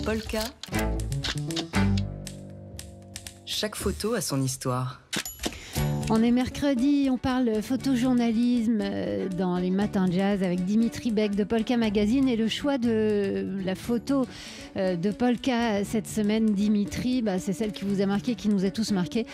Polka. Chaque photo a son histoire. On est mercredi, on parle photojournalisme dans les matins jazz avec Dimitri Beck de Polka Magazine. Et le choix de la photo de Polka cette semaine, Dimitri, c'est celle qui vous a marqué, qui nous a tous marqués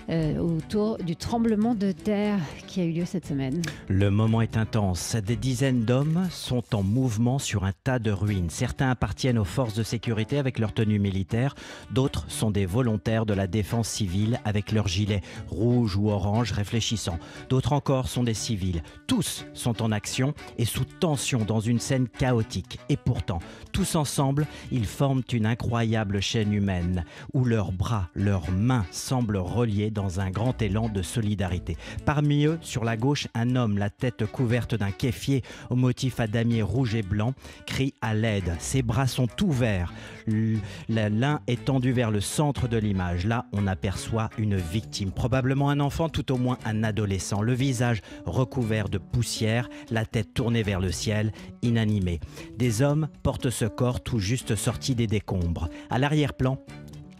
autour du tremblement de terre qui a eu lieu cette semaine. Le moment est intense. Des dizaines d'hommes sont en mouvement sur un tas de ruines. Certains appartiennent aux forces de sécurité avec leur tenue militaire. D'autres sont des volontaires de la défense civile avec leurs gilets rouges ou orange réfléchissant. D'autres encore sont des civils. Tous sont en action et sous tension dans une scène chaotique. Et pourtant, tous ensemble, ils forment une incroyable chaîne humaine où leurs bras, leurs mains semblent reliés dans un grand élan de solidarité. Parmi eux, sur la gauche, un homme, la tête couverte d'un kéfier au motif à damier rouge et blanc, crie à l'aide. Ses bras sont ouverts. L'un est tendu vers le centre de l'image. Là, on aperçoit une victime, probablement un enfant, tout au moins un adolescent, le visage recouvert de poussière, la tête tournée vers le ciel, inanimé. Des hommes portent ce corps tout juste sorti des décombres. À l'arrière-plan,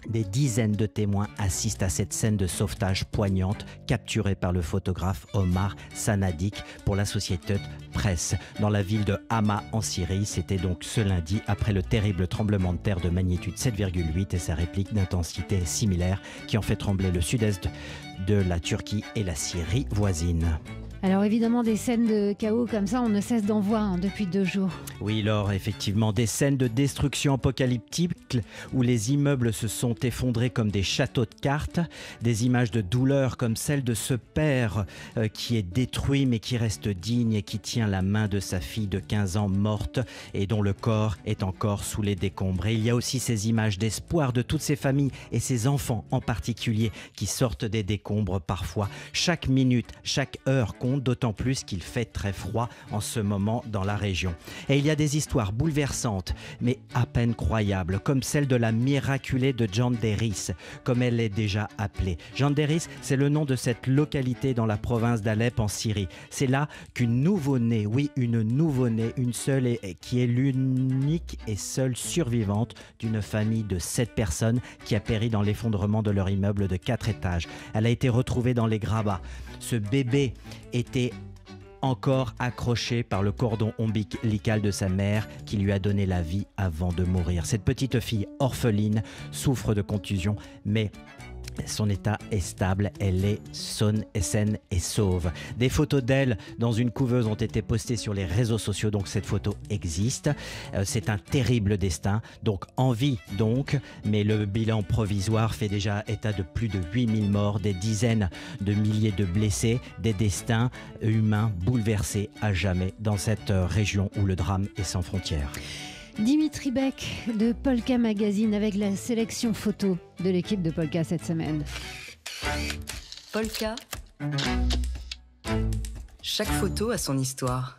des dizaines de témoins assistent à cette scène de sauvetage poignante capturée par le photographe Omar Sanadik pour l'Associated Press dans la ville de Hama en Syrie. C'était donc ce lundi après le terrible tremblement de terre de magnitude 7,8 et sa réplique d'intensité similaire qui ont fait trembler le sud-est de la Turquie et la Syrie voisine. Alors évidemment, des scènes de chaos comme ça, on ne cesse d'en voir depuis 2 jours. Oui, Laure, effectivement, des scènes de destruction apocalyptique où les immeubles se sont effondrés comme des châteaux de cartes, des images de douleur comme celle de ce père qui est détruit mais qui reste digne et qui tient la main de sa fille de 15 ans morte et dont le corps est encore sous les décombres. Et il y a aussi ces images d'espoir de toutes ces familles et ces enfants en particulier qui sortent des décombres parfois. Chaque minute, chaque heure compte, d'autant plus qu'il fait très froid en ce moment dans la région. Et il y a des histoires bouleversantes, mais à peine croyables, comme celle de la miraculée de Janderis, comme elle est déjà appelée. Janderis, c'est le nom de cette localité dans la province d'Alep en Syrie. C'est là qu'une nouveau-née, oui, une nouveau-née, une seule et qui est l'unique et seule survivante d'une famille de 7 personnes qui a péri dans l'effondrement de leur immeuble de 4 étages. Elle a été retrouvée dans les gravats. Ce bébé était encore accroché par le cordon ombilical de sa mère qui lui a donné la vie avant de mourir. Cette petite fille orpheline souffre de contusions, mais son état est stable, elle est saine et sauve. Des photos d'elle dans une couveuse ont été postées sur les réseaux sociaux, donc cette photo existe. C'est un terrible destin, donc en vie donc, mais le bilan provisoire fait déjà état de plus de 8000 morts, des dizaines de milliers de blessés, des destins humains bouleversés à jamais dans cette région où le drame est sans frontières. Dimitri Beck de Polka Magazine avec la sélection photo de l'équipe de Polka cette semaine. Polka. Chaque photo a son histoire.